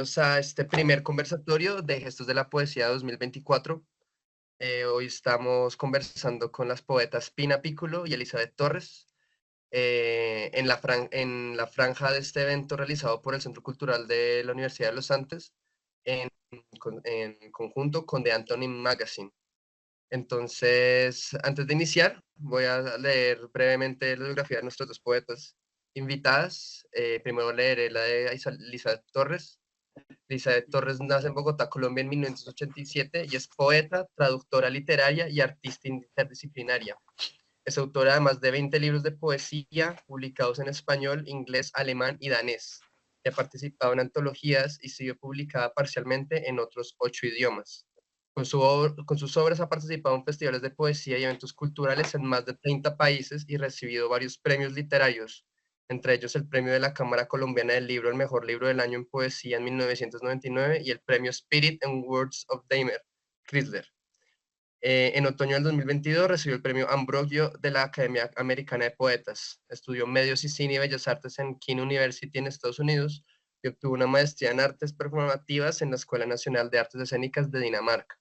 bienvenidos a este primer conversatorio de Gestos de la Poesía 2024. Hoy estamos conversando con las poetas Pina Piccolo y Elizabeth Torres en la franja de este evento realizado por el Centro Cultural de la Universidad de los Andes en conjunto con The Anthony Magazine. Entonces, antes de iniciar, voy a leer brevemente la biografía de nuestras dos poetas invitadas. Primero leeré la de Elizabeth Torres. Elizabeth Torres nace en Bogotá, Colombia, en 1987 y es poeta, traductora literaria y artista interdisciplinaria. Es autora de más de 20 libros de poesía publicados en español, inglés, alemán y danés. Ha participado en antologías y sido publicada parcialmente en otros 8 idiomas. Con sus obras ha participado en festivales de poesía y eventos culturales en más de 30 países y recibido varios premios literarios, entre ellos el premio de la Cámara Colombiana del Libro, el mejor libro del año en poesía en 1999 y el premio Spirit and Words of Daimler Chrysler. En otoño del 2022 recibió el premio Ambrogio de la Academia Americana de Poetas. Estudió medios y cine y bellas artes en Kean University en Estados Unidos y obtuvo una maestría en artes performativas en la Escuela Nacional de Artes Escénicas de Dinamarca.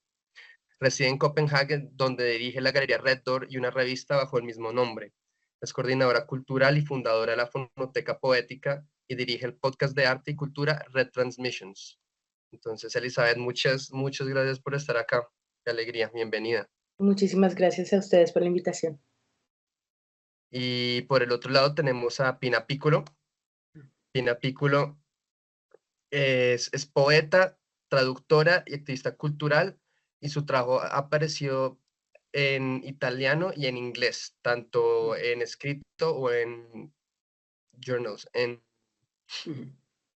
Reside en Copenhague, donde dirige la Galería Red Door y una revista bajo el mismo nombre. Es coordinadora cultural y fundadora de la Fonoteca Poética y dirige el podcast de arte y cultura Red Transmissions. Entonces, Elizabeth, muchas gracias por estar acá. Qué alegría, bienvenida. Muchísimas gracias a ustedes por la invitación. Y por el otro lado tenemos a Pina Piccolo. Pina Piccolo es poeta, traductora y activista cultural, y su trabajo ha aparecido en italiano y en inglés, tanto en escrito o en journals, en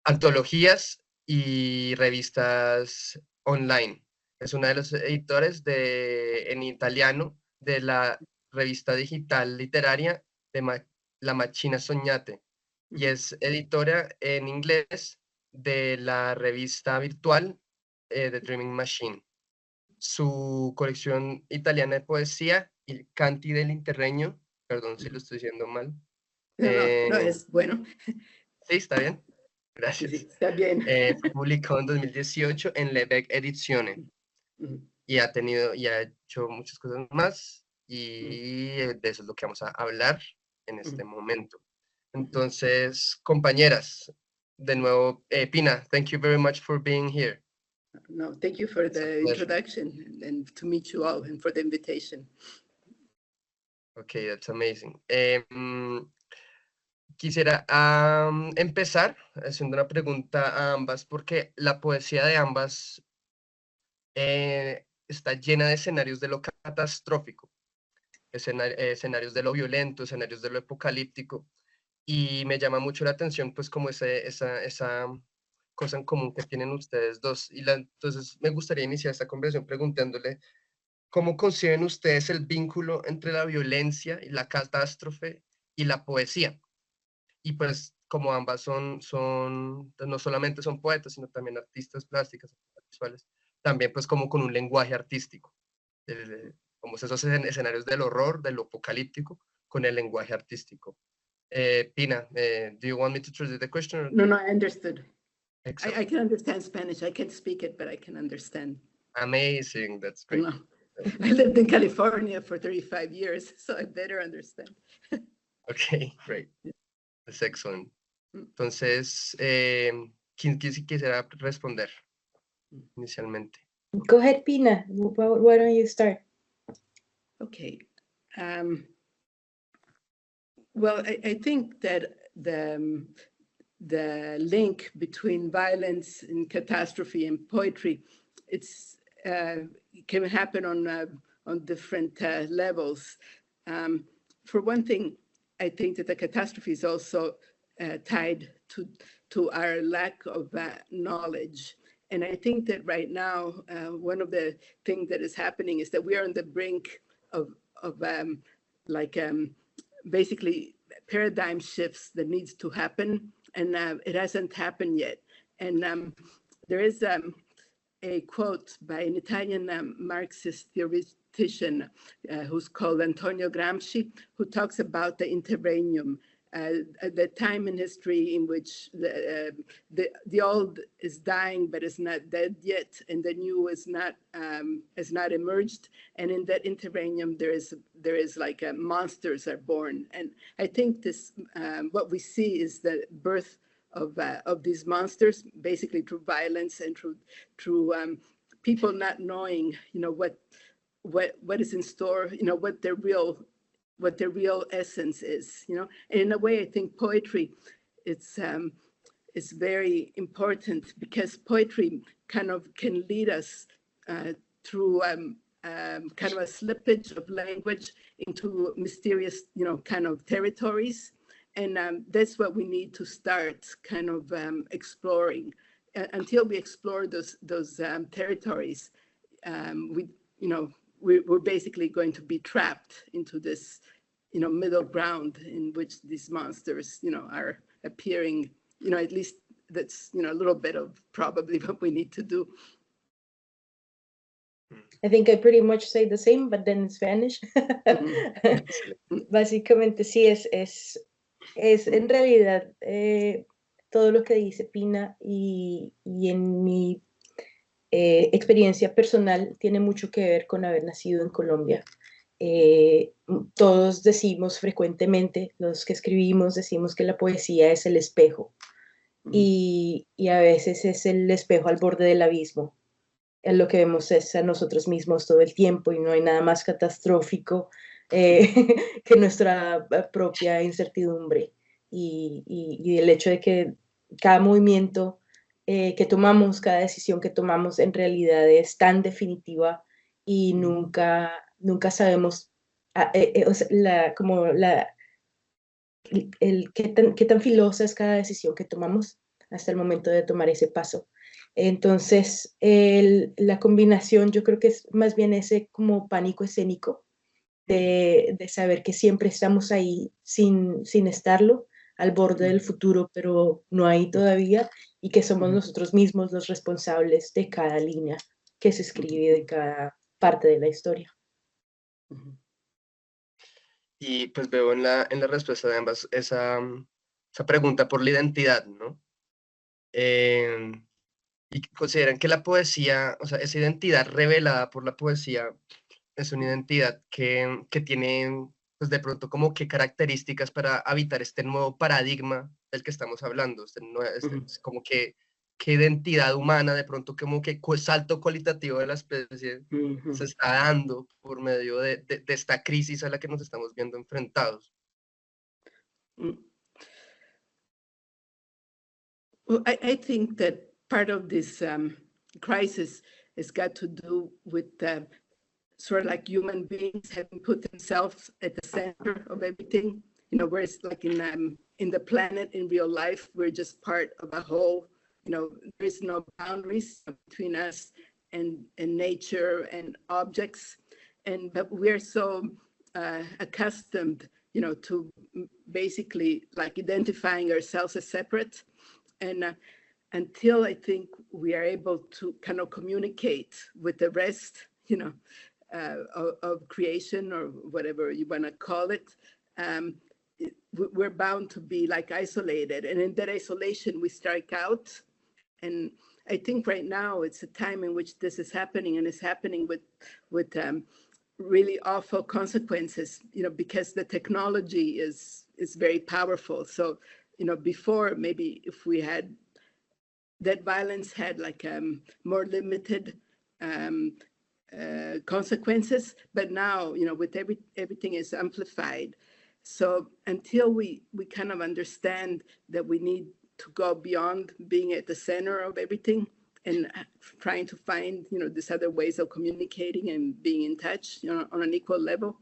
antologías y revistas online. Es una de los editores en italiano de la revista digital literaria de La Macchina Sognate, y es editora en inglés de la revista virtual The Dreaming Machine. Su colección italiana de poesía, Il Canti dell'Interregno, perdón si lo estoy diciendo mal. No, es bueno. Sí, está bien. Gracias. Sí, está bien. Fue publicado en 2018 en Lebec Edizione y ha hecho muchas cosas más, y de eso es lo que vamos a hablar en este momento. Entonces, compañeras, de nuevo, Pina, thank you very much for being here. No, thank you for the introduction and to meet you all and for the invitation. Okay, that's amazing. Quisiera empezar haciendo una pregunta a ambas, porque la poesía de ambas está llena de escenarios de lo catastrófico, escenarios de lo violento, escenarios de lo apocalíptico, y me llama mucho la atención, pues, como esa cosa en común que tienen ustedes dos. Entonces, me gustaría iniciar esta conversación preguntándole, ¿cómo conciben ustedes el vínculo entre la violencia y la catástrofe y la poesía? Y pues, como ambas no solamente son poetas, sino también artistas plásticas, visuales, también pues como con un lenguaje artístico, como esos escenarios del horror, de lo apocalíptico, con el lenguaje artístico. Pina, do you want me to translate the question? No, I understood. Excellent. I can understand Spanish. I can't speak it, but I can understand. Amazing, that's great. No. I lived in California for 35 years, so I better understand. Okay, great. That's excellent. Entonces, ¿quién quisiera responder inicialmente? Go ahead, Pina. Why don't you start? Okay. Well, I think that the link between violence and catastrophe and poetry, it can happen on different levels. For one thing, I think that the catastrophe is also tied to our lack of knowledge. And I think that right now, one of the things that is happening is that we are on the brink of basically paradigm shifts that needs to happen, and it hasn't happened yet. And there is a quote by an Italian Marxist theoretician who's called Antonio Gramsci, who talks about the interregnum the time in history in which the old is dying but is not dead yet, and the new is not has not emerged. And in that interregnum, there is like monsters are born. And I think this what we see is the birth of these monsters, basically through violence and through people not knowing, what is in store, what their real essence is, And in a way, I think poetry, it's very important, because poetry kind of can lead us through kind of a slippage of language into mysterious, kind of territories. And that's what we need to start kind of exploring. Until we explore those territories, we're basically going to be trapped into this, middle ground in which these monsters, are appearing. At least that's, a little bit of probably what we need to do. I think I pretty much say the same, but then in Spanish. Básicamente sí, es en realidad todo lo que dice Pina, y en mi experiencia personal tiene mucho que ver con haber nacido en Colombia. Todos decimos frecuentemente, los que escribimos, decimos que la poesía es el espejo, y a veces es el espejo al borde del abismo. Lo que vemos es a nosotros mismos todo el tiempo, y no hay nada más catastrófico que nuestra propia incertidumbre, y el hecho de que cada movimiento que tomamos, cada decisión que tomamos en realidad es tan definitiva, y nunca sabemos qué tan filosa es cada decisión que tomamos hasta el momento de tomar ese paso. Entonces, la combinación, yo creo que es más bien ese como pánico escénico de saber que siempre estamos ahí sin estarlo, al borde del futuro, pero no ahí todavía, y que somos nosotros mismos los responsables de cada línea que se escribe, de cada parte de la historia. Y pues veo en la respuesta de ambas esa pregunta por la identidad, ¿no? Y consideran que la poesía, o sea, esa identidad revelada por la poesía es una identidad que tiene, pues de pronto, como qué características para habitar este nuevo paradigma del que estamos hablando, es como que qué identidad humana, de pronto, como que salto cualitativo de la especie se está dando por medio de esta crisis a la que nos estamos viendo enfrentados. Well, I think that part of this crisis has got to do with sort of like human beings having put themselves at the center of everything, whereas like in the planet, in real life, we're just part of a whole, there's no boundaries between us and nature and objects. But we're so accustomed, to basically like identifying ourselves as separate. And until I think we are able to kind of communicate with the rest, of creation, or whatever you want to call it, we're bound to be like isolated. And in that isolation, we strike out. And I think right now it's a time in which this is happening, and it's happening with really awful consequences, because the technology is very powerful. So, before, maybe if we had that violence had like more limited consequences, but now, with everything is amplified. So until we kind of understand that we need to go beyond being at the center of everything and trying to find, these other ways of communicating and being in touch, on an equal level,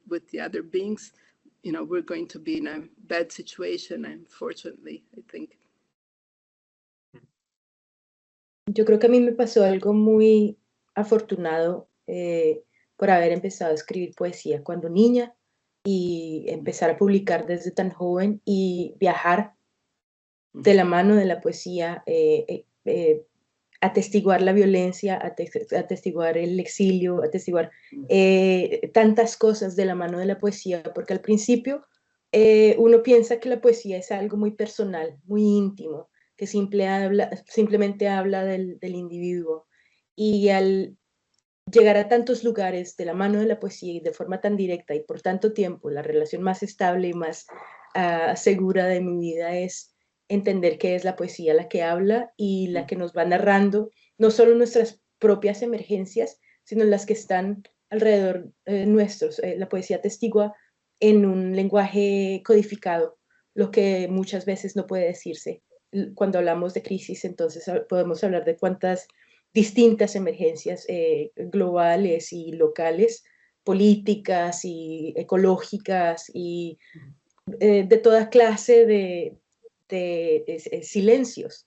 with the other beings, we're going to be in a bad situation, unfortunately, I think. Yo creo que a mí me pasó algo muy afortunado por haber empezado a escribir poesía cuando niña, y empezar a publicar desde tan joven, y viajar de la mano de la poesía, atestiguar la violencia, atestiguar el exilio, atestiguar tantas cosas de la mano de la poesía, porque al principio uno piensa que la poesía es algo muy personal, muy íntimo, que simplemente habla del individuo. Y al llegar a tantos lugares de la mano de la poesía y de forma tan directa y por tanto tiempo, la relación más estable y más segura de mi vida es entender que es la poesía la que habla y la que nos va narrando no solo nuestras propias emergencias, sino las que están alrededor nuestros. La poesía testigua en un lenguaje codificado, lo que muchas veces no puede decirse. Cuando hablamos de crisis, entonces podemos hablar de cuántas distintas emergencias globales y locales, políticas y ecológicas y de toda clase de silencios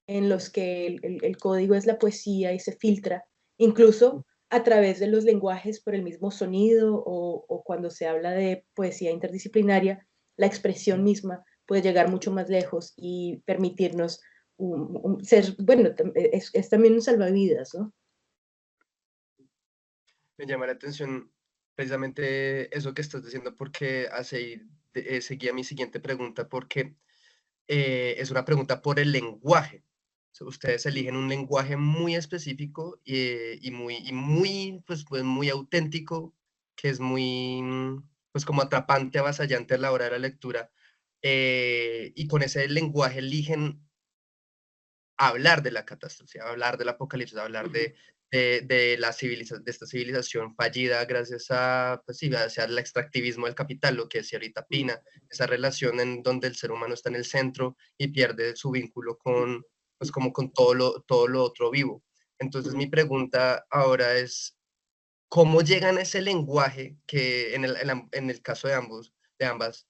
en los que el código es la poesía y se filtra, incluso a través de los lenguajes por el mismo sonido o cuando se habla de poesía interdisciplinaria, la expresión misma puede llegar mucho más lejos y permitirnos ser, bueno, es también un salvavidas, ¿no? Me llama la atención precisamente eso que estás diciendo porque seguía mi siguiente pregunta porque es una pregunta por el lenguaje. Ustedes eligen un lenguaje muy específico pues, muy auténtico, que es muy, pues como atrapante, avasallante a la hora de la lectura. Y con ese lenguaje eligen hablar de la catástrofe, hablar del apocalipsis, hablar de esta civilización fallida gracias a, pues sí, hacia el extractivismo del capital, lo que decía ahorita Pina, esa relación en donde el ser humano está en el centro y pierde su vínculo con, pues como con todo lo otro vivo. Entonces mi pregunta ahora es, ¿cómo llegan a ese lenguaje que en el caso de ambas,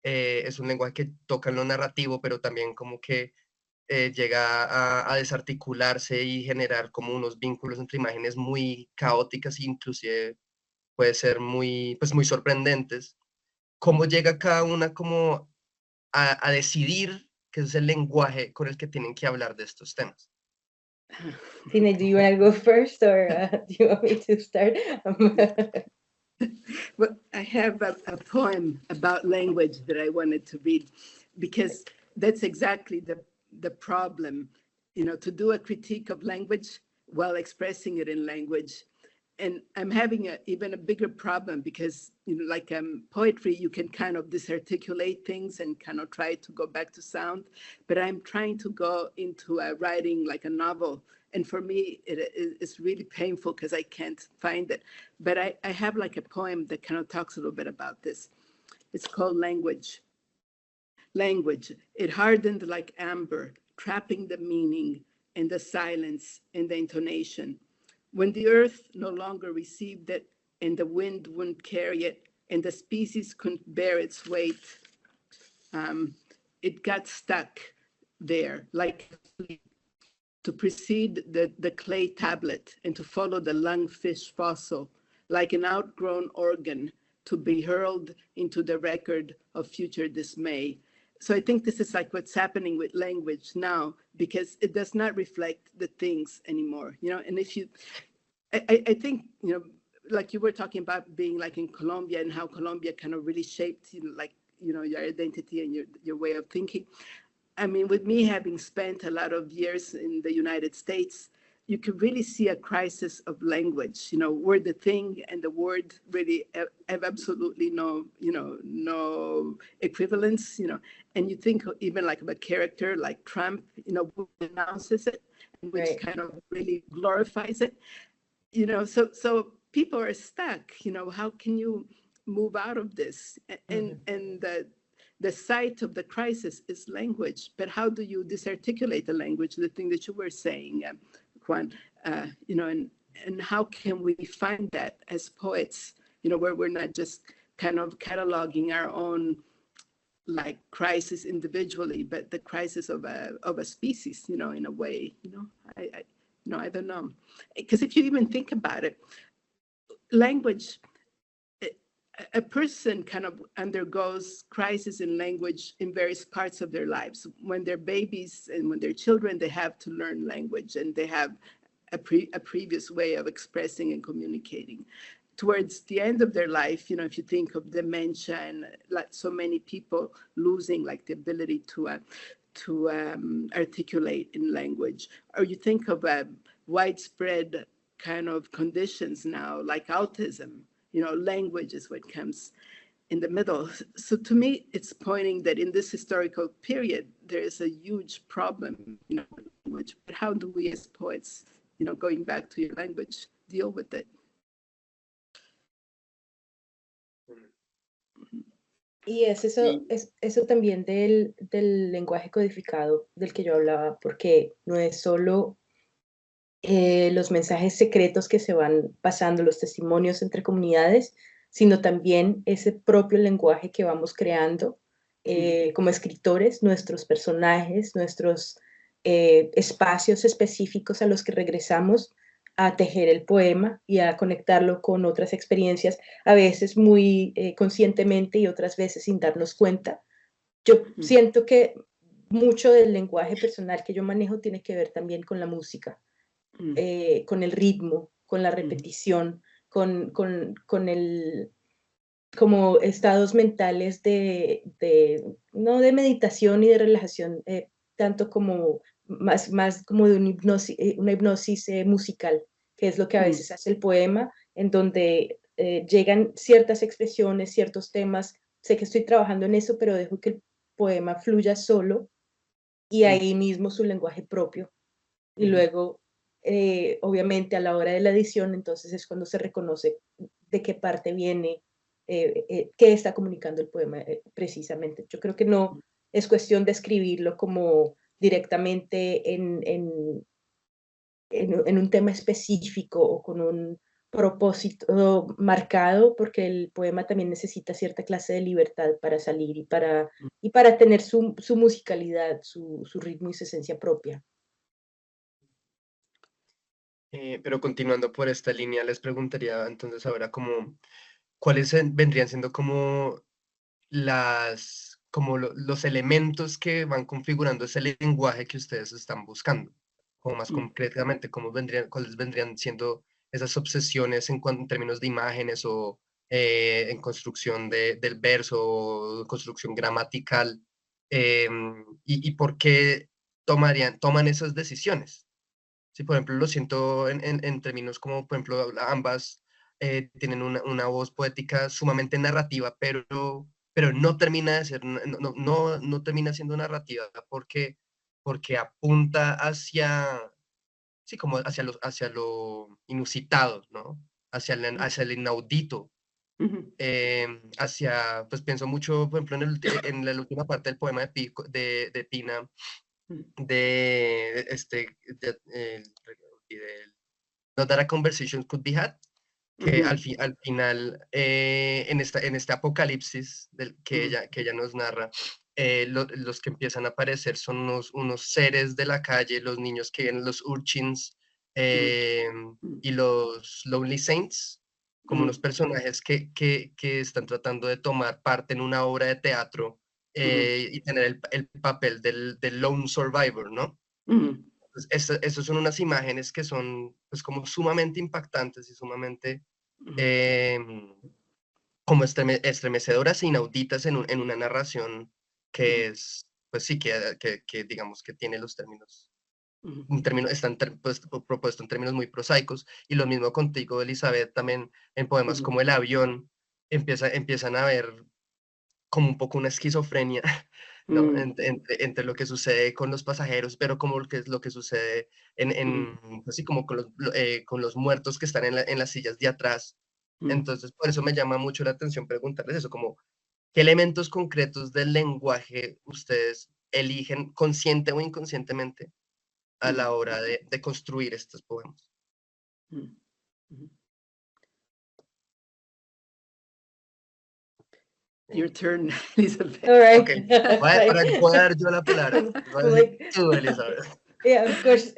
es un lenguaje que toca en lo narrativo, pero también como que llega a desarticularse y generar como unos vínculos entre imágenes muy caóticas e inclusive puede ser pues muy sorprendentes? ¿Cómo llega cada una como a decidir qué es el lenguaje con el que tienen que hablar de estos temas? Tina, do you want to go first or do you want me to start? Well, I have a poem about language that I wanted to read because that's exactly the problem, to do a critique of language while expressing it in language. And I'm having even a bigger problem because, like poetry, you can kind of disarticulate things and kind of try to go back to sound. But I'm trying to go into writing like a novel. And for me, it's really painful because I can't find it. But I have like a poem that kind of talks a little bit about this. It's called Language. Language, it hardened like amber, trapping the meaning and the silence and the intonation. When the earth no longer received it and the wind wouldn't carry it and the species couldn't bear its weight, it got stuck there like to precede the clay tablet and to follow the lungfish fossil like an outgrown organ to be hurled into the record of future dismay. So I think this is like what's happening with language now, because it does not reflect the things anymore, and if you, I think, like you were talking about being like in Colombia and how Colombia kind of really shaped, your identity and your way of thinking. I mean, with me having spent a lot of years in the United States, you could really see a crisis of language, where the thing and the word really have absolutely no equivalence, and you think even like of a character like Trump, who announces it, which right. kind of really glorifies it, so people are stuck, how can you move out of this? And the site of the crisis is language, but how do you disarticulate the language, the thing that you were saying, Juan, and how can we find that as poets, where we're not just kind of cataloging our own like crisis individually, but the crisis of a species, in a way, I don't know. Because if you even think about it, language, a person kind of undergoes crisis in language in various parts of their lives. When they're babies and when they're children, they have to learn language and they have a previous way of expressing and communicating. towards the end of their life, you know, if you think of dementia and like so many people losing like the ability to articulate in language, or you think of widespread kind of conditions now like autism, you know, language is what comes in the middle. So to me, it's pointing that in this historical period, there is a huge problem, you know, language. But how do we as poets, you know, going back to your language, deal with it? Y es eso, es eso también del lenguaje codificado del que yo hablaba, porque no es solo los mensajes secretos que se van pasando, los testimonios entre comunidades, sino también ese propio lenguaje que vamos creando como escritores, nuestros personajes, nuestros espacios específicos a los que regresamos a tejer el poema y a conectarlo con otras experiencias, a veces muy conscientemente y otras veces sin darnos cuenta. Yo siento que mucho del lenguaje personal que yo manejo tiene que ver también con la música, con el ritmo, con la repetición, con el, como estados mentales no de meditación y de relajación, tanto como más como de una hipnosis musical, que es lo que a veces hace el poema, en donde llegan ciertas expresiones, ciertos temas. Sé que estoy trabajando en eso, pero dejo que el poema fluya solo y ahí mismo su lenguaje propio. Y luego, obviamente, a la hora de la edición, entonces es cuando se reconoce de qué parte viene, qué está comunicando el poema precisamente. Yo creo que no es cuestión de escribirlo como directamente en un tema específico o con un propósito marcado, porque el poema también necesita cierta clase de libertad para salir y para tener su musicalidad, su ritmo y su esencia propia. Pero continuando por esta línea, les preguntaría entonces ahora como, ¿cuáles vendrían siendo como los elementos que van configurando ese lenguaje que ustedes están buscando? Como más concretamente, ¿cuáles vendrían siendo esas obsesiones en términos de imágenes o en construcción del verso o construcción gramatical? Y por qué toman esas decisiones? Sí, por ejemplo, lo siento en términos como, por ejemplo, ambas tienen una voz poética sumamente narrativa, pero no termina de ser, no termina siendo narrativa porque apunta hacia, sí, como hacia lo inusitado, ¿no? Hacia el inaudito, pues pienso mucho, por ejemplo, en la última parte del poema de Pina, de Not That a Conversation Could Be Had, que al final, en este apocalipsis que ella nos narra, los que empiezan a aparecer son unos seres de la calle, los niños que vienen, los urchins, y los Lonely Saints, como unos personajes que están tratando de tomar parte en una obra de teatro y tener el papel del lone survivor, ¿no? Pues esas son unas imágenes que son pues como sumamente impactantes y sumamente como estremecedoras e inauditas en una narración que es, pues sí, que digamos que tiene los términos, están propuesto en términos muy prosaicos, y lo mismo contigo, Elizabeth, también en poemas como El avión, empiezan a ver como un poco una esquizofrenia, ¿no? Entre lo que sucede con los pasajeros, pero como lo que sucede así como con los muertos que están en las sillas de atrás. Entonces, por eso me llama mucho la atención preguntarles eso, como, ¿qué elementos concretos del lenguaje ustedes eligen consciente o inconscientemente a la hora de construir estos poemas? Your turn, Elizabeth. All right. Okay. Ahora puedo dar yo la palabra. Tú, Elizabeth. Yeah, of course.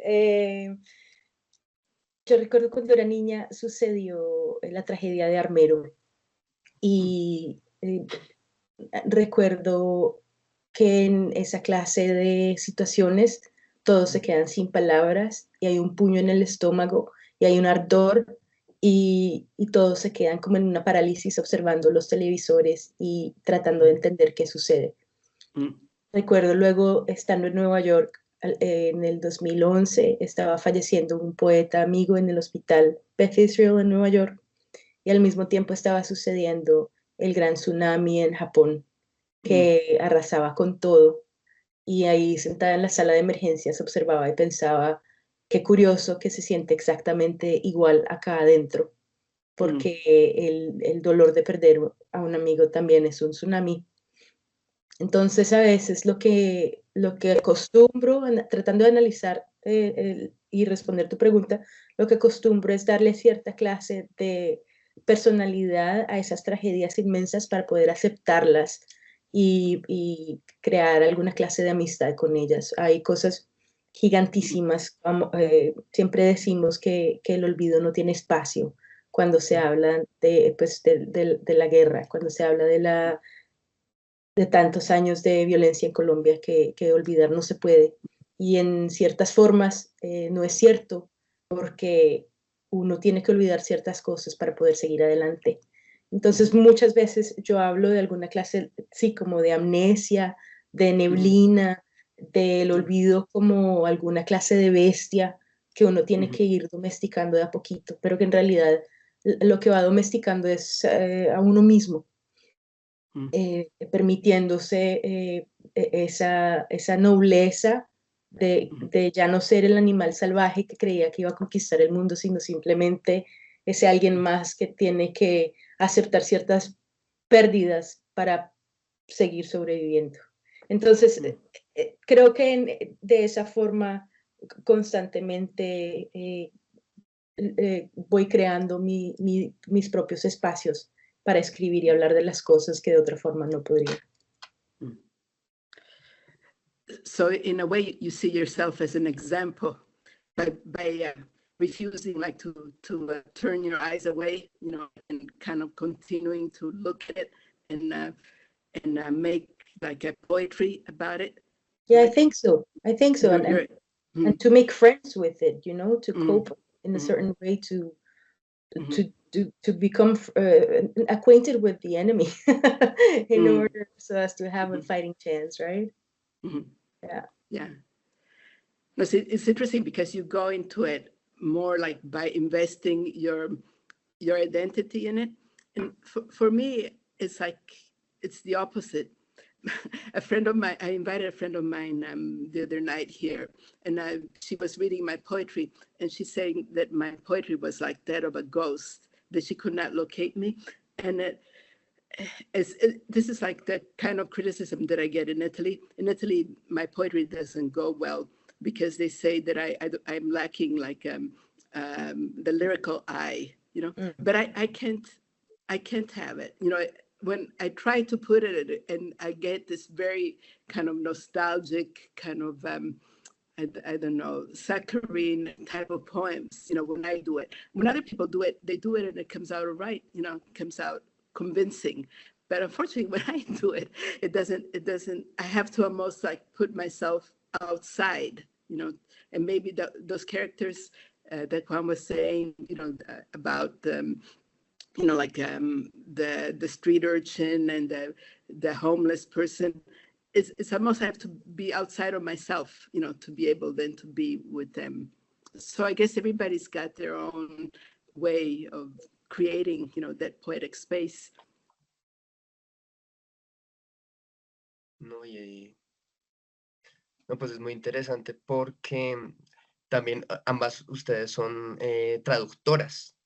Yo recuerdo cuando era niña sucedió la tragedia de Armero y recuerdo que en esa clase de situaciones todos se quedan sin palabras y hay un puño en el estómago y hay un ardor y todos se quedan como en una parálisis observando los televisores y tratando de entender qué sucede. Recuerdo luego estando en Nueva York en el 2011, estaba falleciendo un poeta amigo en el hospital Beth Israel en Nueva York y al mismo tiempo estaba sucediendo el gran tsunami en Japón que arrasaba con todo. Y ahí sentada en la sala de emergencias observaba y pensaba, qué curioso que se siente exactamente igual acá adentro, porque el dolor de perder a un amigo también es un tsunami. Entonces, a veces lo que acostumbro, tratando de analizar y responder tu pregunta, lo que acostumbro es darle cierta clase de personalidad a esas tragedias inmensas para poder aceptarlas y crear alguna clase de amistad con ellas. Hay cosas gigantísimas, siempre decimos que el olvido no tiene espacio cuando se habla pues, de la guerra, cuando se habla de tantos años de violencia en Colombia que olvidar no se puede. Y en ciertas formas no es cierto, porque uno tiene que olvidar ciertas cosas para poder seguir adelante. Entonces, muchas veces yo hablo de alguna clase, sí, como de amnesia, de neblina, del olvido como alguna clase de bestia que uno tiene que ir domesticando de a poquito, pero que en realidad lo que va domesticando es a uno mismo. Permitiéndose esa nobleza de ya no ser el animal salvaje que creía que iba a conquistar el mundo, sino simplemente ese alguien más que tiene que aceptar ciertas pérdidas para seguir sobreviviendo. Entonces, creo que de esa forma constantemente voy creando mis propios espacios para escribir y hablar de las cosas que de otra forma no podría. So in a way, you see yourself as an example by refusing like to turn your eyes away, you know, and kind of continuing to look at it and make like a poetry about it. Yeah, I think so. I think so. And to make friends with it, you know, to cope in a certain way, to become acquainted with the enemy in order so as to have a fighting chance, right? Yeah. Yeah. No, it's interesting because you go into it more like by investing your identity in it. And for me, it's like, it's the opposite. A friend of mine, I invited a friend of mine the other night here, and she was reading my poetry, and she's saying that my poetry was like that of a ghost, that she could not locate me. And this is like the kind of criticism that I get in Italy. In Italy, my poetry doesn't go well because they say that I'm lacking like the lyrical eye, you know. But I can't have it, you know. When I try to put it, and I get this very kind of nostalgic kind of I don't know, saccharine type of poems, you know, when I do it. When other people do it, they do it and it comes out all right, you know, it comes out convincing. But unfortunately, when I do it, it doesn't, I have to almost like put myself outside, you know, and maybe those characters that Juan was saying, you know, about, you know, like the street urchin and the homeless person, it's almost I have to be outside of myself, you know, to be able then to be with them. So I guess everybody's got their own way of creating, you know, that poetic space. No, no, pues es muy interesante porque también ambas ustedes son traductoras,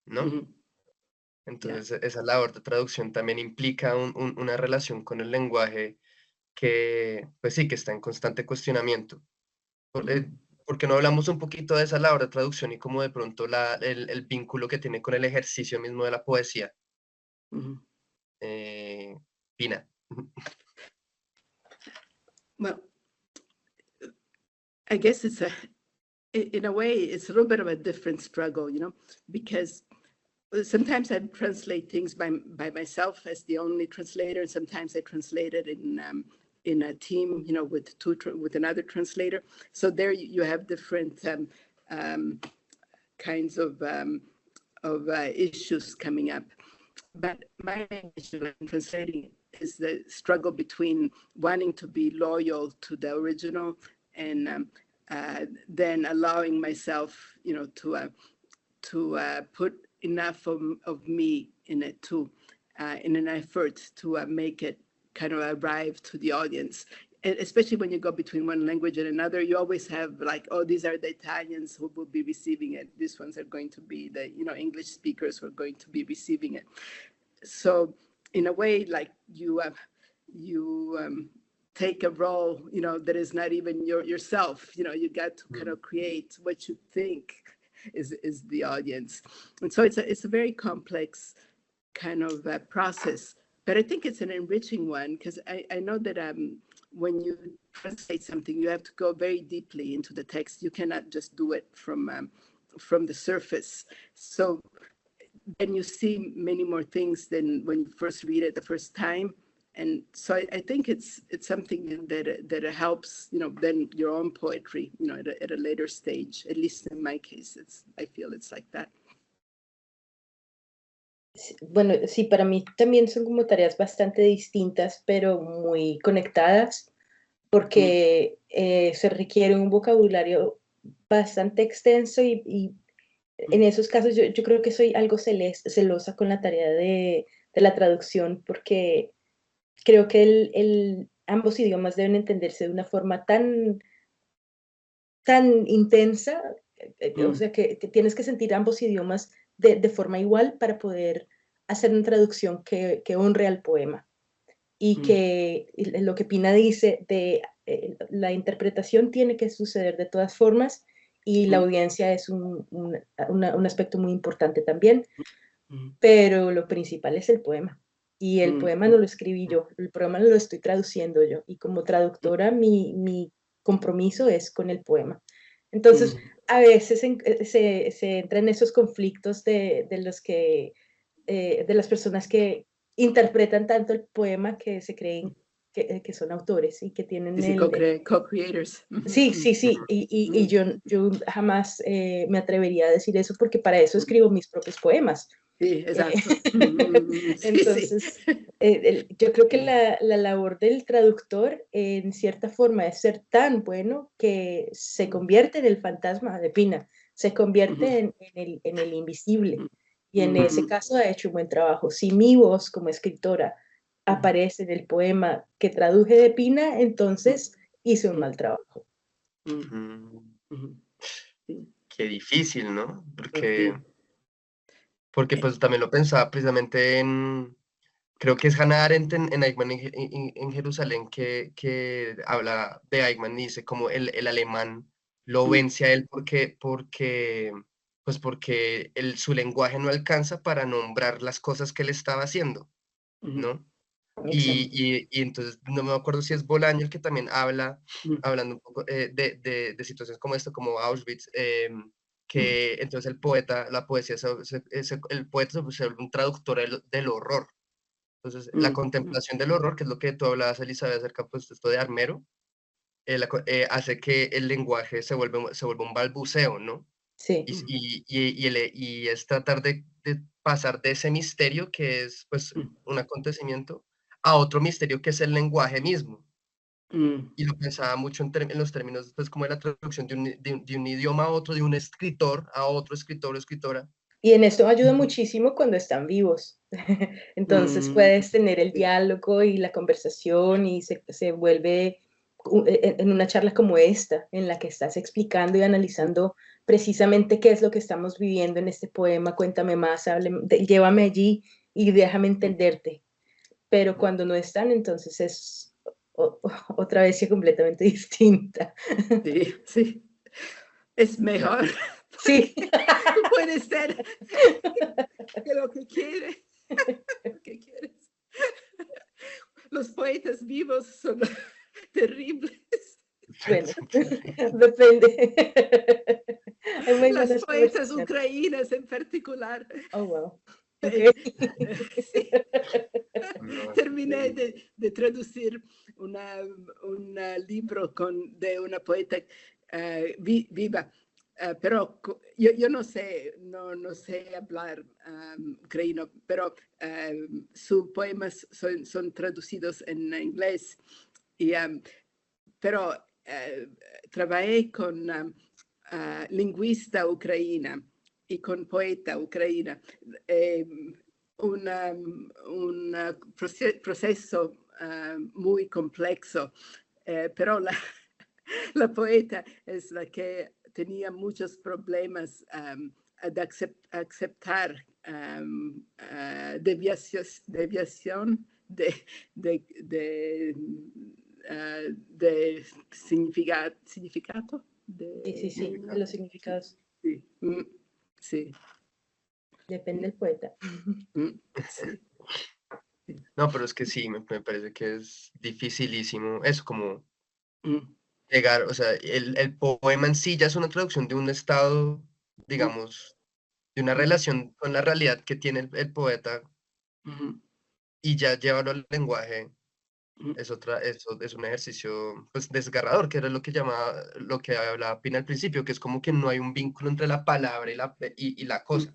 ¿no? Entonces, esa labor de traducción también implica una relación con el lenguaje que, pues sí, que está en constante cuestionamiento. ¿Por qué no hablamos un poquito de esa labor de traducción y cómo de pronto el vínculo que tiene con el ejercicio mismo de la poesía? Pina. Well, I guess in a way, it's a little bit of a different struggle, you know, because sometimes I translate things by myself as the only translator, and sometimes I translate it in a team, you know, with another translator. So there you have different kinds of issues coming up. But my main issue in translating is the struggle between wanting to be loyal to the original and then allowing myself, to put enough of me in it too, in an effort to make it kind of arrive to the audience. And especially when you go between one language and another, you always have like, oh, these are the Italians who will be receiving it. These ones are going to be the English speakers who are going to be receiving it. So in a way, like you take a role, that is not even yourself. You got to kind of create what you think is the audience. And so it's a very complex kind of process, but I think it's an enriching one, because I know that when you translate something, you have to go very deeply into the text. You cannot just do it from the surface. So then you see many more things than when you first read it the first time. And so I think it's something that helps, then your own poetry, at a later stage. At least in my case, I feel it's like that. Bueno, sí, para mí también son como tareas bastante distintas, pero muy conectadas, porque se requiere un vocabulario bastante extenso y en esos casos yo creo que soy algo celosa con la tarea de la traducción, porque creo que ambos idiomas deben entenderse de una forma tan intensa, o sea, que tienes que sentir ambos idiomas de forma igual para poder hacer una traducción que honre al poema. Y que lo que Pina dice de la interpretación tiene que suceder de todas formas, y la audiencia es un aspecto muy importante también, pero lo principal es el poema. Y el poema no lo escribí yo, el poema lo estoy traduciendo yo, y como traductora mi compromiso es con el poema. Entonces, a veces se entra en esos conflictos de las personas que interpretan tanto el poema que se creen que son autores y que tienen co-creators. Sí, y yo jamás me atrevería a decir eso, porque para eso escribo mis propios poemas. Sí, exacto. Entonces, yo creo que la labor del traductor, en cierta forma, es ser tan bueno que se convierte en el fantasma de Pina, se convierte en el invisible. Y en ese caso ha hecho un buen trabajo. Si mi voz como escritora aparece en el poema que traduje de Pina, entonces hice un mal trabajo. Qué difícil, ¿no? Porque pues también lo pensaba precisamente creo que es Hannah Arendt en Eichmann en Jerusalén, que habla de Eichmann y dice como el alemán lo vence a él porque su lenguaje no alcanza para nombrar las cosas que él estaba haciendo, ¿no? Y entonces, no me acuerdo si es Bolaño el que también hablando un poco de situaciones como esto, como Auschwitz, que entonces el poeta se vuelve un traductor del horror. Entonces, la contemplación del horror, que es lo que tú hablabas, Elizabeth, acerca pues esto de Armero, hace que el lenguaje se vuelve un balbuceo, ¿no? Sí. Y es tratar de pasar de ese misterio, que es pues un acontecimiento, a otro misterio que es el lenguaje mismo. Y lo pensaba mucho en los términos, pues, como de la traducción de un idioma a otro, de un escritor a otro escritor o escritora. Y en esto ayuda muchísimo cuando están vivos. Entonces puedes tener el diálogo y la conversación, y se vuelve en una charla como esta, en la que estás explicando y analizando precisamente qué es lo que estamos viviendo en este poema. Cuéntame más, llévame allí y déjame entenderte. Pero cuando no están, entonces es otra vez completamente distinta. Sí. Es mejor. Sí. Puede ser que lo que quieres. Los poetas vivos son terribles. Bueno, depende. Las poetas ucranianas en particular. Oh, wow. Okay. Sí. Terminé de traducir un libro de una poeta viva, pero yo no sé, no sé hablar ucraniano, pero sus poemas son traducidos en inglés. Y, pero trabajé con lingüista ucraniana y con poeta ucraniana. Un proceso muy complejo, pero la poeta es la que tenía muchos problemas de aceptar deviación de significado. Sí, de los significados. Sí, sí. Depende del poeta. Sí. No, pero es que sí, me parece que es dificilísimo. Es como Mm, llegar, o sea, el poema en sí ya es una traducción de un estado, digamos, de una relación con la realidad que tiene el poeta mm, y ya llevarlo al lenguaje mm, eso es un ejercicio, pues, desgarrador, que era lo que hablaba Pina al principio, que es como que no hay un vínculo entre la palabra y la cosa,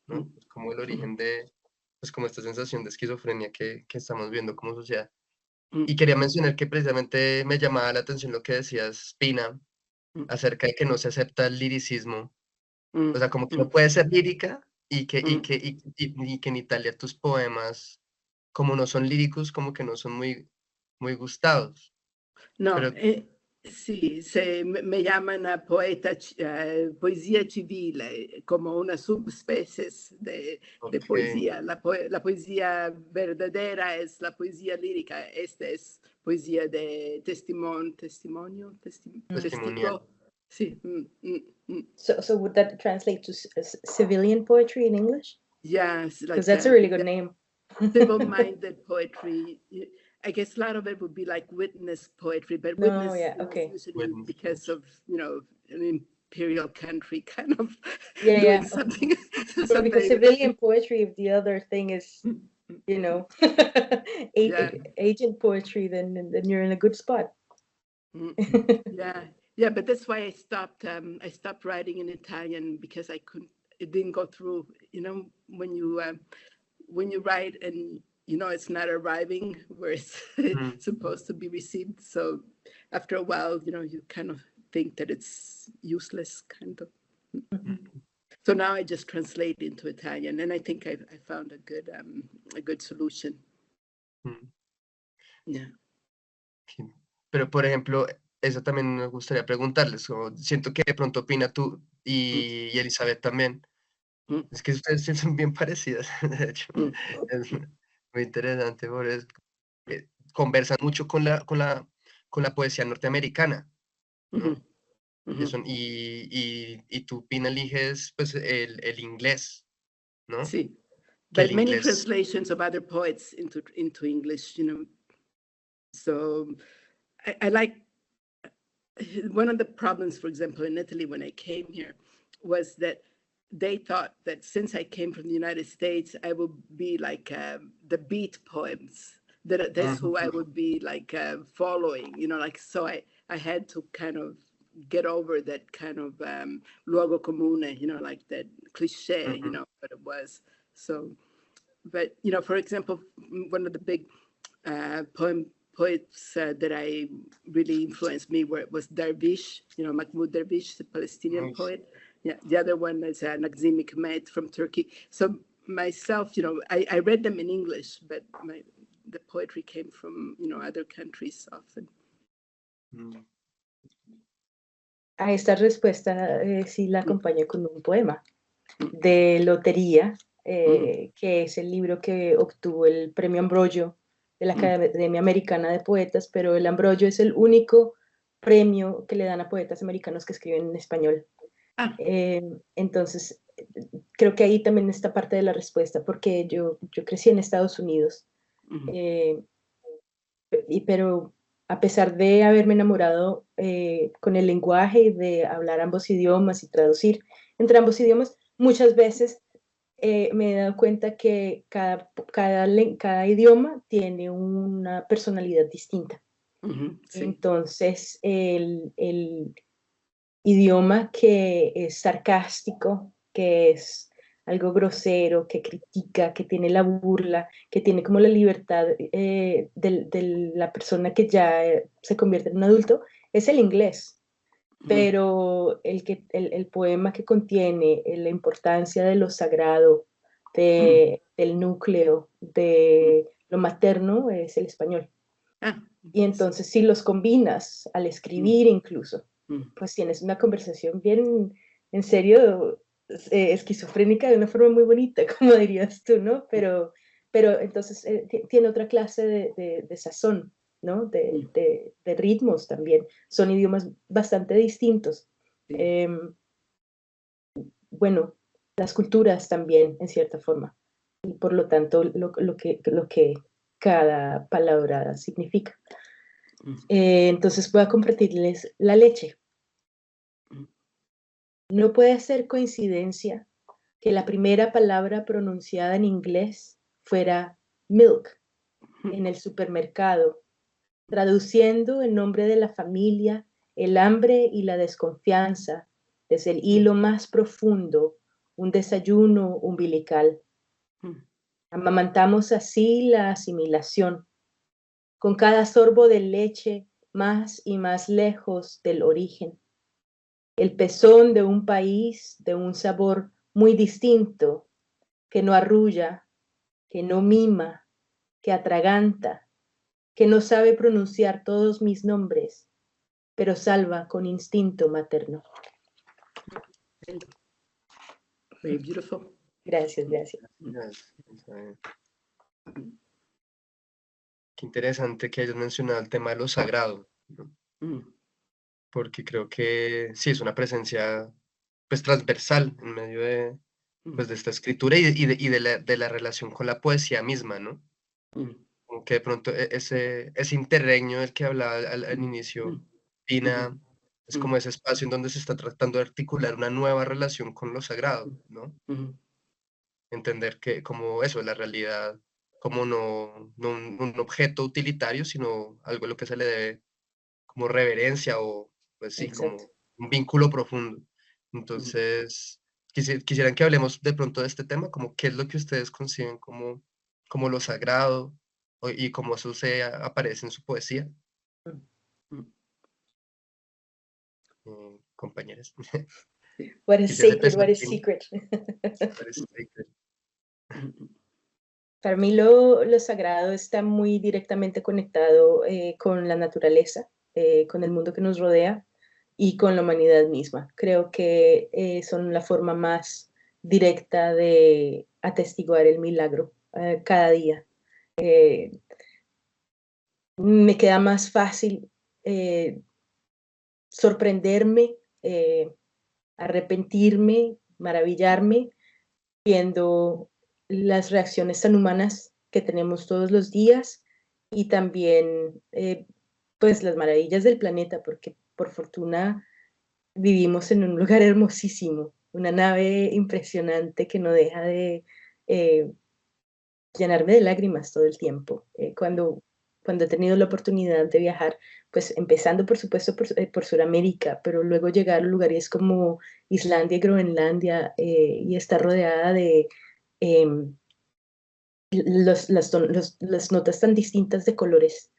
¿no? Es como el origen de, pues, como esta sensación de esquizofrenia que estamos viendo como sociedad. Y quería mencionar que precisamente me llamaba la atención lo que decías, Pina, acerca de que no se acepta el liricismo. O sea, como que no puede ser lírica y que en Italia tus poemas, como no son líricos, como que no son muy gustados. No, Pero sì, me llaman a poeta, poesía civile, como una subespecie de okey, poesía. La poesía verdadera es la poesía lírica, esta es poesía de testimonio, testimonial. testigo. Sí. So would that translate to civilian poetry in English? Yes, Because like that's a really good name. civil-minded poetry. I guess a lot of it would be like witness poetry, but No, witness yeah, is okay. usually Witness because poetry. of, an imperial country kind of Yeah. doing something, Well, because something. civilian poetry, if the other thing is, you know, Yeah. agent poetry, then you're in a good spot. Mm. Yeah, but that's why I stopped writing in Italian because it didn't go through, when you write and it's not arriving where it's Mm, supposed to be received. So after a while, you kind of think that it's useless, kind of. mm, So now I just translate into Italian, and I think I found a good solution. mm, Yeah. okey. Pero, por ejemplo, eso también me gustaría preguntarles, o siento que de pronto Pina tú Mm, y Elizabeth también, mm, es que ustedes sí son bien parecidas, de hecho, mm, es muy interesante por eso, conversan mucho con la poesía norteamericana, mhm, ¿no? mhm. Y tú, Pina, eliges, pues, el inglés, ¿no? See, Que el but many inglés translations of other poets into English, So I like one of the problems, for example, in Italy when I came here, was that they thought that since I came from the United States, I would be like the beat poems. That's mm, who I would be like following, like so. I had to kind of get over that kind of luogo comune, like that cliche, ujú, what it was. So, but for example, one of the big poets that I really influenced me was Darwish, Mahmoud Darwish, the Palestinian uy, sí. poet. Yeah, the other one is Nazim Hikmet from Turkey. So myself, I read them in English, but the poetry came from other countries often. Mm, A esta respuesta sí la Mm, acompaño con un poema mm, de Lotería, mm, que es el libro que obtuvo el premio Ambrogio de la mm. Academia Americana de Poetas, pero el Ambrogio es el único premio que le dan a poetas americanos que escriben en español. Ah, Entonces, creo que ahí también está parte de la respuesta, porque yo crecí en Estados Unidos, mhm, eh, pero a pesar de haberme enamorado con el lenguaje y de hablar ambos idiomas y traducir entre ambos idiomas, muchas veces me he dado cuenta que cada idioma tiene una personalidad distinta. mhm, sí. Entonces, idioma que es sarcástico, que es algo grosero, que critica, que tiene la burla, que tiene como la libertad de la persona que ya se convierte en un adulto, es el inglés. Pero el poema que contiene la importancia de lo sagrado, del núcleo, de lo materno, es el español. Y entonces si los combinas al escribir incluso, pues tienes una conversación bien, en serio, esquizofrénica de una forma muy bonita, como dirías tú, ¿no? Pero entonces tiene otra clase de sazón, ¿no? De ritmos también. Son idiomas bastante distintos. Bueno, las culturas también, en cierta forma. Y por lo tanto, lo que cada palabra significa. Entonces voy a compartirles la leche. No puede ser coincidencia que la primera palabra pronunciada en inglés fuera milk en el supermercado, traduciendo en nombre de la familia el hambre y la desconfianza desde el hilo más profundo, un desayuno umbilical. Amamantamos así la asimilación, con cada sorbo de leche más y más lejos del origen. El pezón de un país de un sabor muy distinto, que no arrulla, que no mima, que atraganta, que no sabe pronunciar todos mis nombres, pero salva con instinto materno. Very beautiful. Gracias, gracias. Qué interesante que hayas mencionado el tema de lo sagrado, ¿no? Porque creo que sí es una presencia pues transversal en medio de, pues, de esta escritura y de la relación con la poesía misma, ¿no? Como que de pronto ese interregno del que hablaba al inicio, Pina, es como ese espacio en donde se está tratando de articular una nueva relación con lo sagrado, ¿no? Entender que como eso, la realidad, como no un objeto utilitario, sino algo a lo que se le debe como reverencia o, pues sí, Exacto. como un vínculo profundo. Entonces, quisieran que hablemos de pronto de este tema, como qué es lo que ustedes conciben como lo sagrado y cómo eso aparece en su poesía, compañeras. What is Quisiera sacred, empezar, what is Pina. secret. What is sacred? Para mí lo sagrado está muy directamente conectado con la naturaleza, con el mundo que nos rodea y con la humanidad misma. Creo que son la forma más directa de atestiguar el milagro cada día. Me queda más fácil sorprenderme, arrepentirme, maravillarme, viendo las reacciones tan humanas que tenemos todos los días y también pues las maravillas del planeta, porque por fortuna vivimos en un lugar hermosísimo, una nave impresionante que no deja de eh, llenarme de lágrimas todo el tiempo. Cuando he tenido la oportunidad de viajar, pues empezando por supuesto por Sudamérica, pero luego llegar a lugares como Islandia y Groenlandia y estar rodeada de em, las notas tan distintas de colores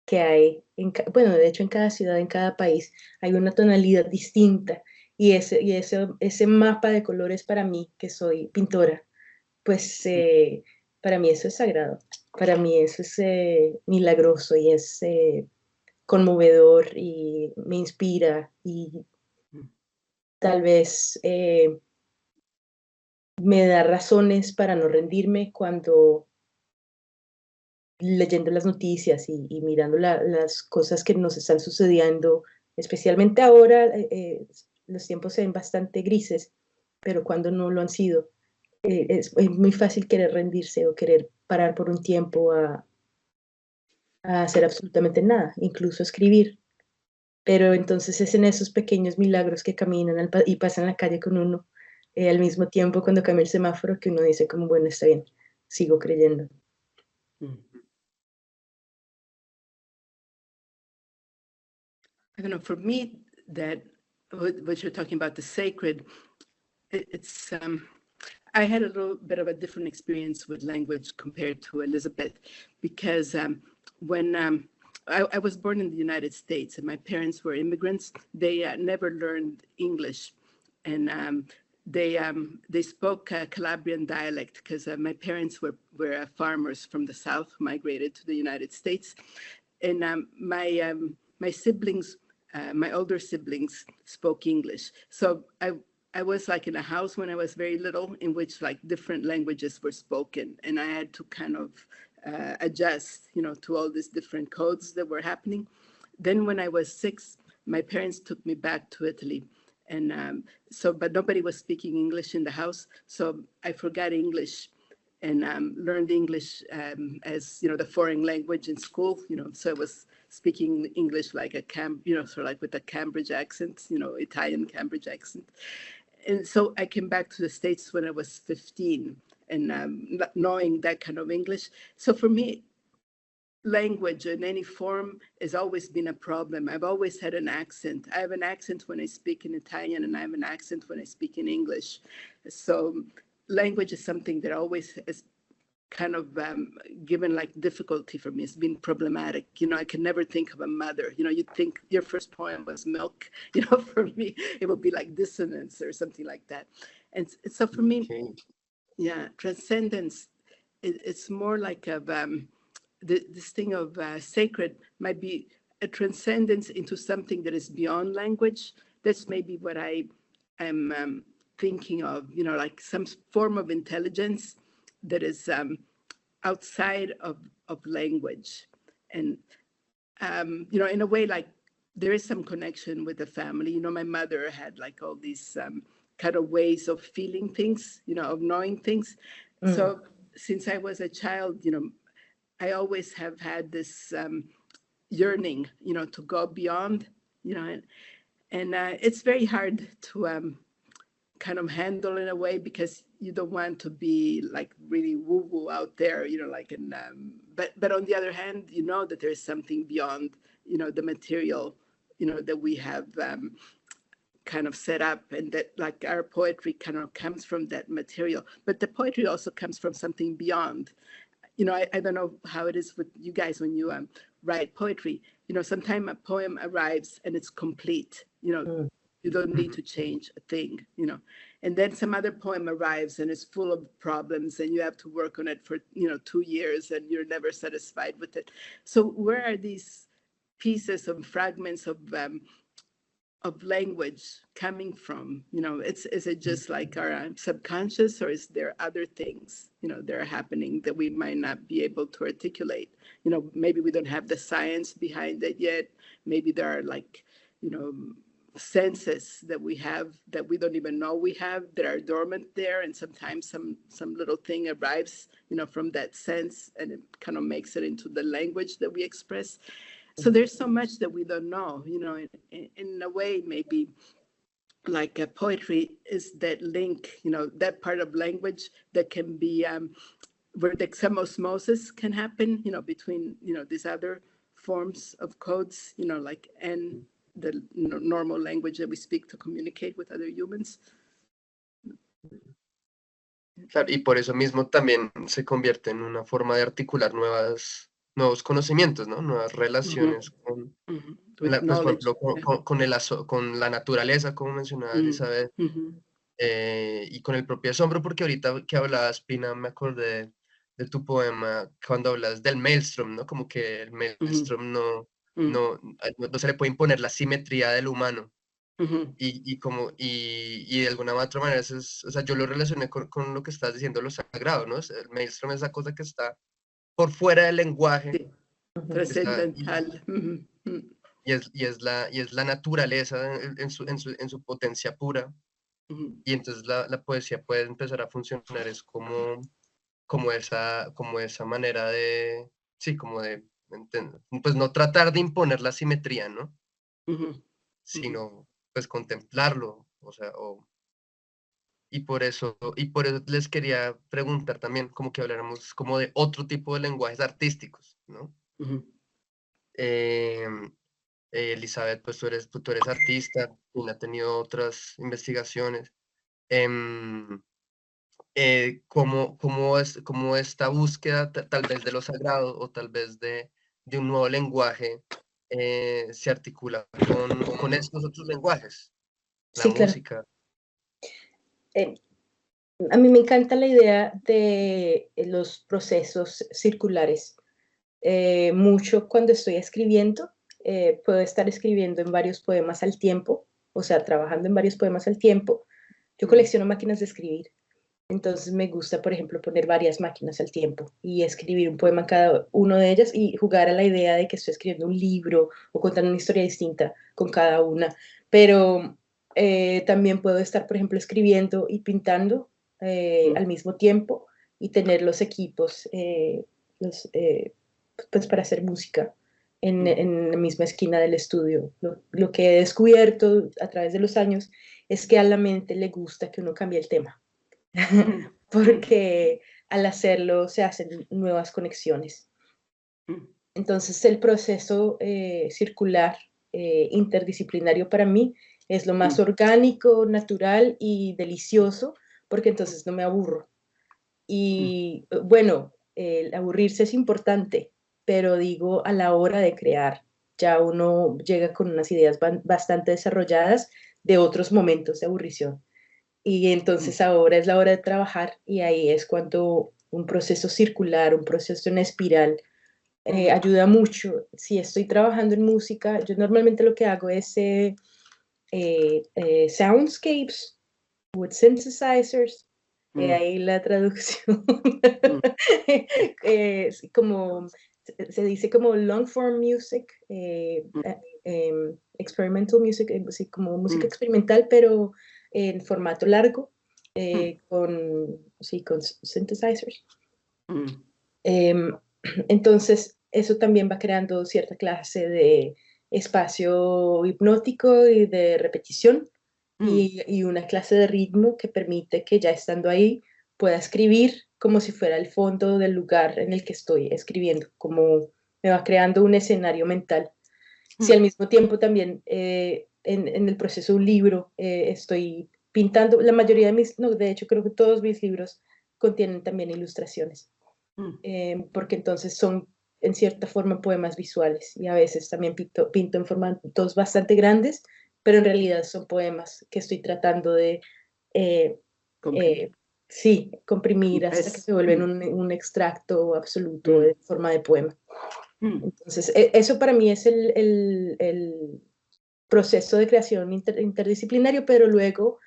que hay, bueno, de hecho en cada ciudad, en cada país, hay una tonalidad distinta y ese mapa de colores para mí, que soy pintora, pues para mí eso es sagrado, para mí eso es milagroso y es conmovedor y me inspira y tal vez me da razones para no rendirme cuando leyendo las noticias y mirando las cosas que nos están sucediendo, especialmente ahora los tiempos se ven bastante grises, pero cuando no lo han sido, es muy fácil querer rendirse o querer parar por un tiempo a hacer absolutamente nada, incluso escribir. Pero entonces es en esos pequeños milagros que caminan y pasan la calle con uno, al mismo tiempo cuando cambia el semáforo que uno dice como, bueno, está bien, sigo creyendo. I don't know, for me, that what you're talking about, the sacred, it's I had a little bit of a different experience with language compared to Elizabeth, because when I was born in the United States and my parents were immigrants, they never learned English, and they spoke Calabrian dialect because my parents were farmers from the South who migrated to the United States, and my siblings, my older siblings, spoke English. So I was like in a house when I was very little in which like different languages were spoken, and I had to kind of adjust, to all these different codes that were happening. Then when I was 6, my parents took me back to Italy, and but nobody was speaking English in the house, so I forgot English and learned English as the foreign language in school. So I was speaking English like sort of like with a Cambridge accent, Italian Cambridge accent. And so I came back to the States when I was 15, and not knowing that kind of English. So for me, language in any form has always been a problem. I've always had an accent. I have an accent when I speak in Italian, and I have an accent when I speak in English. So language is something that always has kind of given like difficulty for me. It's been problematic. I can never think of a mother. You'd think your first poem was milk. For me, it would be like dissonance or something like that. And so for me, yeah, transcendence, it's more like of this thing of sacred might be a transcendence into something that is beyond language. That's maybe what I am thinking of, like some form of intelligence that is outside of language. And, in a way, like there is some connection with the family. My mother had like all these kind of ways of feeling things, of knowing things. So since I was a child, I always have had this yearning, to go beyond, and it's very hard to kind of handle in a way, because you don't want to be like really woo-woo out there, like in but on the other hand, that there's something beyond, the material, that we have kind of set up, and that like our poetry kind of comes from that material, but the poetry also comes from something beyond. I don't know how it is with you guys when you write poetry. Sometimes a poem arrives and it's complete. You don't need to change a thing, And then some other poem arrives and it's full of problems, and you have to work on it for, 2 years, and you're never satisfied with it. So where are these pieces of fragments of language coming from? Is it just like our subconscious, or is there other things, that are happening that we might not be able to articulate? Maybe we don't have the science behind it yet. Maybe there are like, senses that we have that we don't even know we have, that are dormant there, and sometimes some little thing arrives, from that sense, and it kind of makes it into the language that we express. So there's so much that we don't know, in a way, maybe like poetry is that link, that part of language that can be where some osmosis can happen, between, these other forms of codes, like, and the normal language that we speak to communicate with other humans. Claro, y por eso mismo también se convierte en una forma de articular nuevos conocimientos, ¿no? Nuevas relaciones con, pues, por ejemplo, con la naturaleza, como mencionaba Elizabeth, y con el propio asombro, porque ahorita que hablabas, Pina, me acordé de tu poema cuando hablas del maelstrom, ¿no? Como que el maelstrom no se le puede imponer la simetría del humano. Y de alguna otra manera, o sea, yo lo relacioné con lo que estás diciendo, lo sagrado, ¿no? El maelstrom es esa cosa que está por fuera del lenguaje. Trascendental. Y es la naturaleza en su potencia pura. Y entonces la poesía puede empezar a funcionar, es como esa manera de, sí, como de, pues no tratar de imponer la simetría, ¿no? Sino pues contemplarlo, o sea, y por eso les quería preguntar también, como que habláramos como de otro tipo de lenguajes artísticos, ¿no? Elizabeth, pues tú eres artista, Pina ha tenido otras investigaciones. Em, cómo esta búsqueda tal vez de lo sagrado o tal vez de un nuevo lenguaje se articula con estos otros lenguajes, la Sí, claro. música. Eh, a mí me encanta la idea de los procesos circulares. Mucho cuando estoy escribiendo, puedo estar escribiendo en varios poemas al tiempo, o sea, trabajando en varios poemas al tiempo. Yo colecciono máquinas de escribir, entonces me gusta, por ejemplo, poner varias máquinas al tiempo y escribir un poema en cada uno de ellas y jugar a la idea de que estoy escribiendo un libro o contando una historia distinta con cada una. Pero también puedo estar, por ejemplo, escribiendo y pintando al mismo tiempo y tener los equipos los, pues para hacer música en la misma esquina del estudio. Lo que he descubierto a través de los años es que a la mente le gusta que uno cambie el tema, porque al hacerlo se hacen nuevas conexiones. Entonces el proceso circular interdisciplinario para mí es lo más orgánico, natural y delicioso, porque entonces no me aburro. Y bueno, el aburrirse es importante, pero digo, a la hora de crear, ya uno llega con unas ideas bastante desarrolladas de otros momentos de aburrición. Y entonces ahora es la hora de trabajar y ahí es cuando un proceso circular, un proceso en espiral, ayuda mucho. Si estoy trabajando en música, yo normalmente lo que hago es soundscapes with synthesizers. Ahí la traducción, como se dice como long form music, experimental music, así como música experimental, pero en formato largo, con synthesizers. Entonces, eso también va creando cierta clase de espacio hipnótico y de repetición y una clase de ritmo que permite que ya estando ahí pueda escribir como si fuera el fondo del lugar en el que estoy escribiendo, como me va creando un escenario mental. Si al mismo tiempo también en el proceso de un libro estoy pintando, la mayoría de no, de hecho creo que todos mis libros contienen también ilustraciones, porque entonces son en cierta forma poemas visuales y a veces también pinto en formatos bastante grandes, pero en realidad son poemas que estoy tratando de, sí, comprimir hasta que se vuelven un extracto absoluto de forma de poema. Entonces, eso para mí es el proceso de creación interdisciplinario, pero luego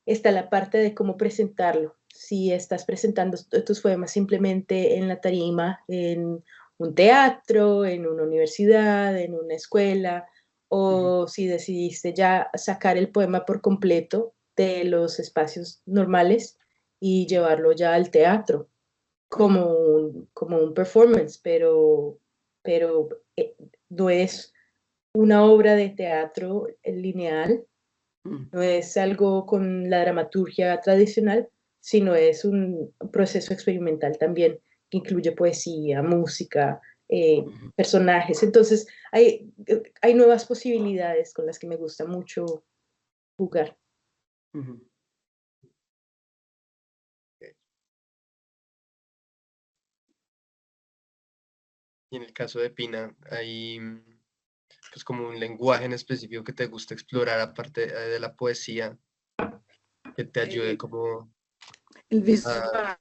está la parte de cómo presentarlo. Si estás presentando tus poemas simplemente en la tarima, en un teatro, en una universidad, en una escuela, o si decidiste ya sacar el poema por completo de los espacios normales y llevarlo ya al teatro como un performance, pero no es una obra de teatro lineal, no es algo con la dramaturgia tradicional, sino es un proceso experimental también que incluye poesía, música, personajes. Entonces, hay nuevas posibilidades con las que me gusta mucho jugar. Y en el caso de Pina, hay pues como un lenguaje en específico que te gusta explorar aparte de la poesía, que te ayude como il visuale,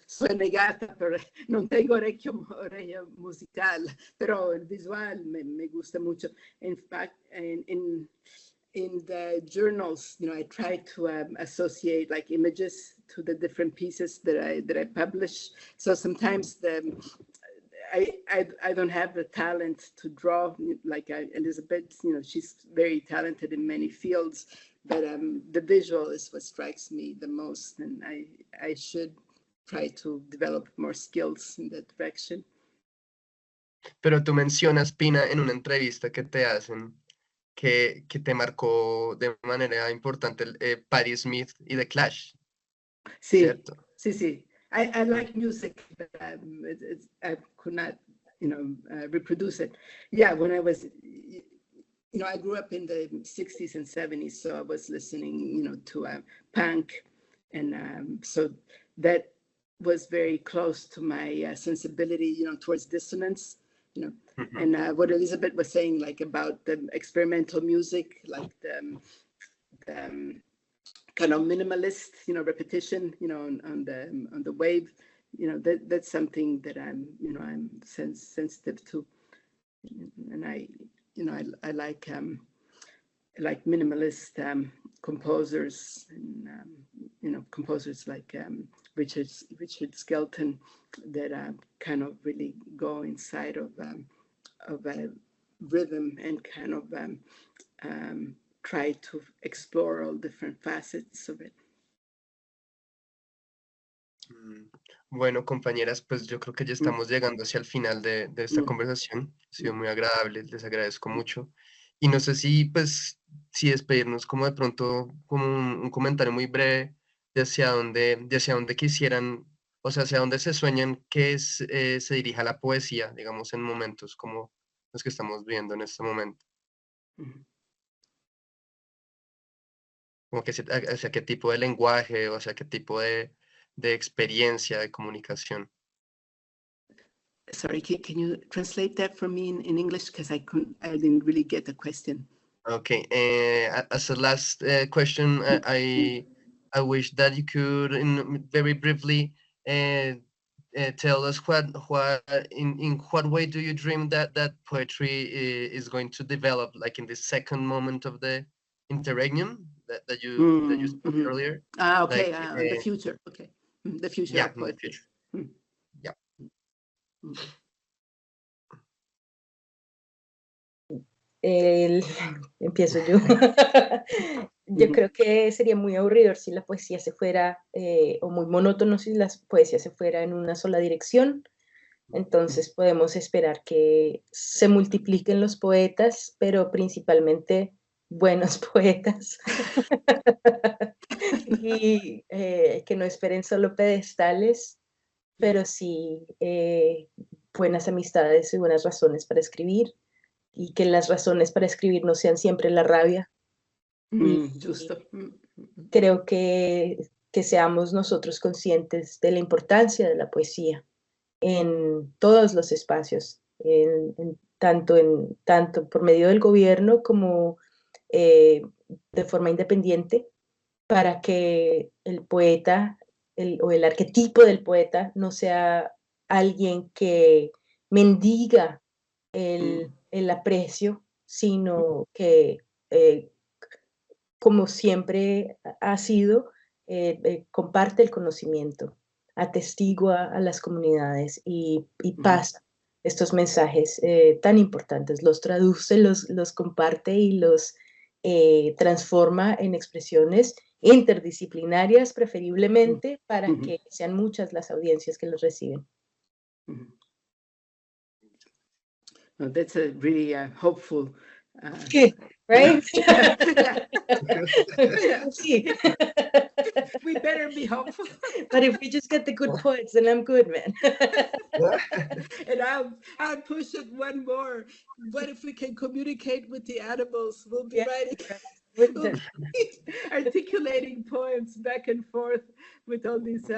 sono negata, però non tengo orecchio musicale, però il visuale mi gusta mucho. In fact, in the journals, I try to associate like images to the different pieces that I publish. So sometimes I don't have the talent to draw like Elizabeth. She's very talented in many fields, but the visual is what strikes me the most, and I should try to develop more skills in that direction. Pero tú mencionas, Pina, en una entrevista que te hacen, que te marcó de manera importante Patti Smith y The Clash, Sí, ¿cierto? sí. I like music, but I could not, reproduce it. Yeah, when I was I grew up in the 60s and 70s, so I was listening, to punk. And so that was very close to my sensibility, towards dissonance, Mhm. and what Elizabeth was saying, like about the experimental music, like the kind of minimalist, repetition, on the wave, that's something that I'm sensitive to, and I like minimalist composers, and composers like Richard Skelton, that kind of really go inside of a rhythm and kind of try to explore all different facets of it. Mm. Bueno, compañeras, pues yo creo que ya estamos llegando hacia el final de esta Mm. conversación. Ha sido muy agradable, les agradezco mucho. Y no sé si, pues, si despedirnos como de pronto, como un comentario muy breve de hacia dónde quisieran, o sea, hacia dónde se sueñan que se dirija la poesía, digamos, en momentos como los que estamos viendo en este momento. Mm. Como que hacia qué tipo de lenguaje, o hacia qué tipo de experiencia, de comunicación. Sorry, can you translate that for me in English? Because I didn't really get the question. Okay. As a last question, I wish that you could, very briefly, tell us in what way do you dream that poetry is going to develop, like in the second moment of the interregnum that you spoke Mhm. earlier, Okay, like the future. Okay, the future yeah, of in the poetry. future. Mm. Yeah. Mm. Empiezo yo. Yo creo que sería muy aburridor si la poesía se fuera, o muy monótono si la poesía se fuera en una sola dirección. Entonces podemos esperar que se multipliquen los poetas, pero principalmente buenos poetas. Y que no esperen solo pedestales, pero sí buenas amistades y buenas razones para escribir, y que las razones para escribir no sean siempre la rabia. Justo. Creo que seamos nosotros conscientes de la importancia de la poesía en todos los espacios, tanto por medio del gobierno como de forma independiente, para que el poeta o el arquetipo del poeta no sea alguien que mendiga el aprecio, sino que, como siempre ha sido, comparte el conocimiento, atestigua a las comunidades y pasa estos mensajes tan importantes, los traduce, los comparte y los transforma en expresiones interdisciplinarias, preferiblemente, para que sean muchas las audiencias que los reciben. No, that's a really hopeful. Right? Yeah. Sí. We better be hopeful. But if we just get the good poets, then I'm good, man. And I'll push it one more. What if we can communicate with the animals? We'll be Yeah, writing, with we'll the- be articulating poems back and forth with all these,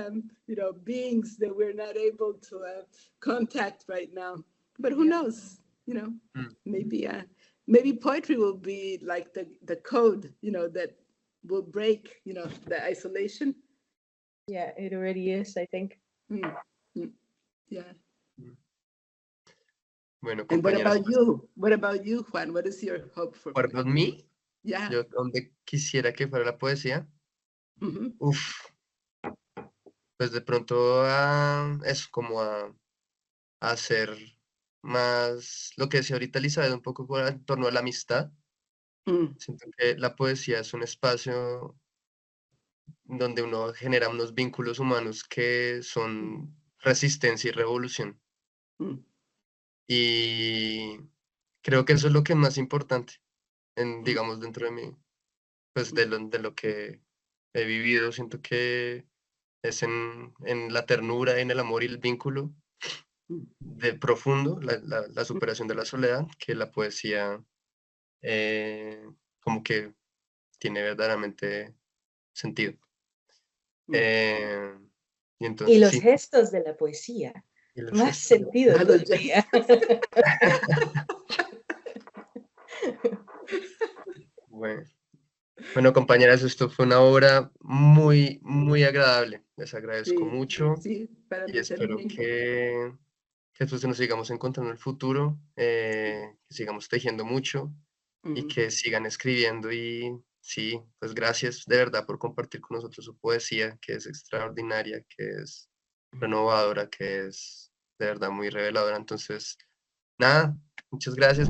beings that we're not able to contact right now. But who knows? Maybe poetry will be like the code, that will break, the isolation. Yeah, it already is, I think. Yeah. Bueno, And what compañeras, about you? What about you, Juan? What is your hope for? what about me? Yeah. Yo donde quisiera que fuera la poesía. Mhm. Uf, pues de pronto eso, como a hacer más lo que decía ahorita Elizabeth, un poco en torno a la amistad. Mm. Siento que la poesía es un espacio donde uno genera unos vínculos humanos que son resistencia y revolución. Mm. Y creo que eso es lo que es más importante, digamos, dentro de mí, pues de lo que he vivido. Siento que es en la ternura, en el amor y el vínculo de profundo, la superación de la soledad, que la poesía como que tiene verdaderamente sentido. Mm. Y Y entonces, los sí, gestos de la poesía, y los más gestos. sentido Other todavía. Bueno, compañeras, esto fue una obra muy, muy agradable. Les agradezco Sí, mucho sí, para y mí espero también. que pues, nos sigamos encontrando en el futuro, que sigamos tejiendo mucho y Mm. que sigan escribiendo. Y sí, pues gracias de verdad por compartir con nosotros su poesía, que es extraordinaria, que es renovadora, que es de verdad muy reveladora. Entonces, nada, muchas gracias.